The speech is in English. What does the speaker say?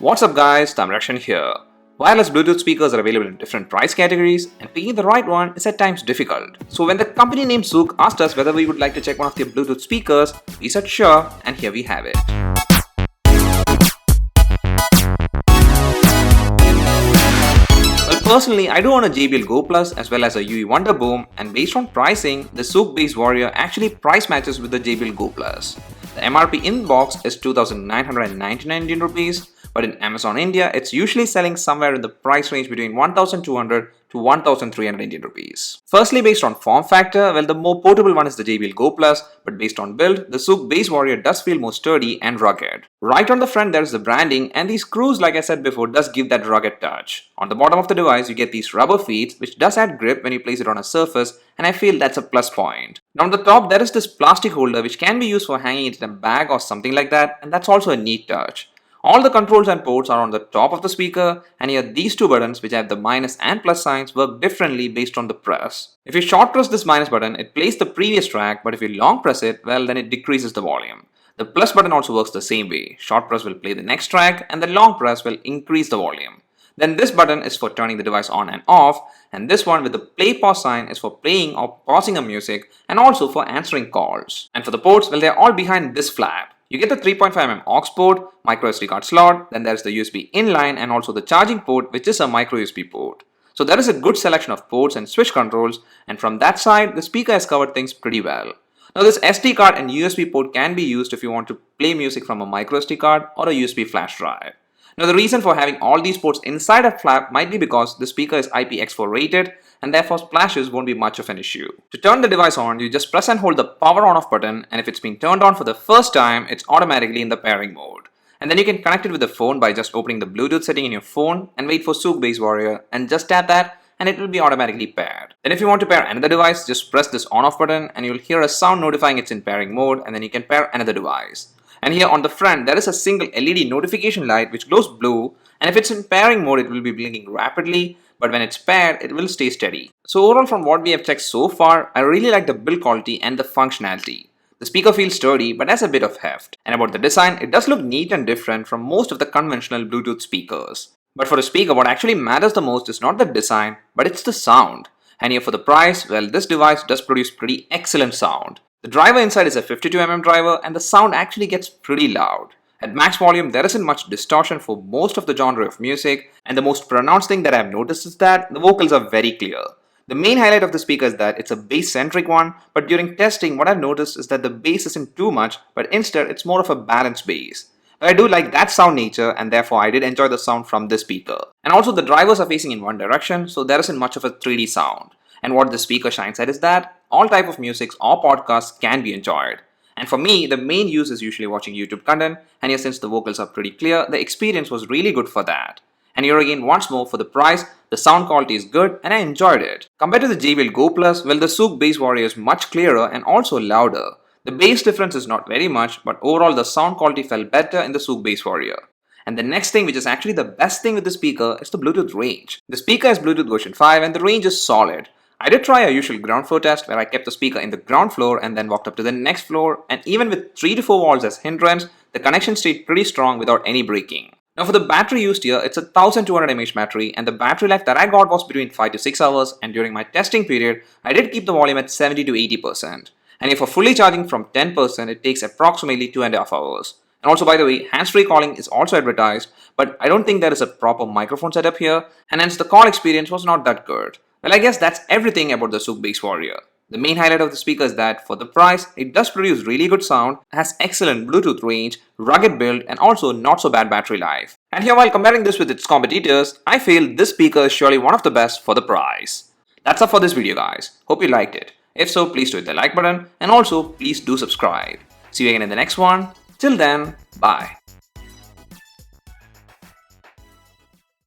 What's up guys, Tamrakshan here. Wireless Bluetooth speakers are available in different price categories and picking the right one is at times difficult. So when the company named Zoook asked us whether we would like to check one of their Bluetooth speakers, we said sure, and here we have it. Well, personally, I do own a JBL Go Plus as well as a UE Wonder Boom, and based on pricing, the Zoook Bass Warrior actually price matches with the JBL Go Plus. The MRP in box is 2,999 Indian rupees, but in Amazon India, it's usually selling somewhere in the price range between 1,200 to 1,300 Indian rupees. Firstly, based on form factor, well, the more portable one is the JBL Go Plus, but based on build, the Zoook Bass Warrior does feel more sturdy and rugged. Right on the front, there is the branding, and these screws, like I said before, does give that rugged touch. On the bottom of the device, you get these rubber feet, which does add grip when you place it on a surface, and I feel that's a plus point. Now on the top, there is this plastic holder which can be used for hanging it in a bag or something like that, and that's also a neat touch. All the controls and ports are on the top of the speaker, and here these two buttons, which have the minus and plus signs, work differently based on the press. If you short press this minus button, it plays the previous track, but if you long press it, well, then it decreases the volume. The plus button also works the same way. Short press will play the next track and the long press will increase the volume. Then this button is for turning the device on and off, and this one with the play pause sign is for playing or pausing a music and also for answering calls. And for the ports, well, they're all behind this flap. You get the 3.5mm aux port, micro SD card slot, then there's the USB inline and also the charging port, which is a micro USB port. So there is a good selection of ports and switch controls, and from that side, the speaker has covered things pretty well. Now this SD card and USB port can be used if you want to play music from a micro SD card or a USB flash drive. Now the reason for having all these ports inside a flap might be because the speaker is IPX4 rated and therefore splashes won't be much of an issue. To turn the device on, you just press and hold the power on off button, and if it's been turned on for the first time, it's automatically in the pairing mode. And then you can connect it with the phone by just opening the Bluetooth setting in your phone and wait for Zoook Bass Warrior and just tap that and it will be automatically paired. Then if you want to pair another device, just press this on off button and you'll hear a sound notifying it's in pairing mode, and then you can pair another device. And here on the front, there is a single LED notification light which glows blue, and if it's in pairing mode, it will be blinking rapidly, but when it's paired, it will stay steady. So overall, from what we have checked so far, I really like the build quality and the functionality. The speaker feels sturdy but has a bit of heft. And about the design, it does look neat and different from most of the conventional Bluetooth speakers. But for a speaker, what actually matters the most is not the design, but it's the sound. And here for the price, well, this device does produce pretty excellent sound. The driver inside is a 52mm driver and the sound actually gets pretty loud. At max volume, there isn't much distortion for most of the genre of music, and the most pronounced thing that I've noticed is that the vocals are very clear. The main highlight of the speaker is that it's a bass-centric one, but during testing what I've noticed is that the bass isn't too much, but instead it's more of a balanced bass. But I do like that sound nature, and therefore I did enjoy the sound from this speaker. And also the drivers are facing in one direction, so there isn't much of a 3D sound. And what the speaker shines at is that all type of music or podcasts can be enjoyed. And for me, the main use is usually watching YouTube content, and here since the vocals are pretty clear, the experience was really good for that. And here again, once more, for the price, the sound quality is good and I enjoyed it. Compared to the JBL Go Plus, well, the Zoook Bass Warrior is much clearer and also louder. The bass difference is not very much, but overall the sound quality felt better in the Zoook Bass Warrior. And the next thing, which is actually the best thing with the speaker, is the Bluetooth range. The speaker is Bluetooth version 5 and the range is solid. I did try a usual ground floor test where I kept the speaker in the ground floor and then walked up to the next floor, and even with 3 to 4 walls as hindrance, the connection stayed pretty strong without any breaking. Now for the battery used here, it's a 1200 mAh battery, and the battery life that I got was between 5 to 6 hours, and during my testing period, I did keep the volume at 70 to 80%. And if for fully charging from 10%, it takes approximately 2.5 hours. And also, by the way, hands-free calling is also advertised, but I don't think there is a proper microphone setup here, and hence the call experience was not that good. Well, I guess that's everything about the Zoook Bass Warrior. The main highlight of the speaker is that for the price, it does produce really good sound, has excellent Bluetooth range, rugged build, and also not so bad battery life. And here, while comparing this with its competitors, I feel this speaker is surely one of the best for the price. That's all for this video guys. Hope you liked it. If so, please do hit the like button, and also please do subscribe. See you again in the next one. Till then, bye.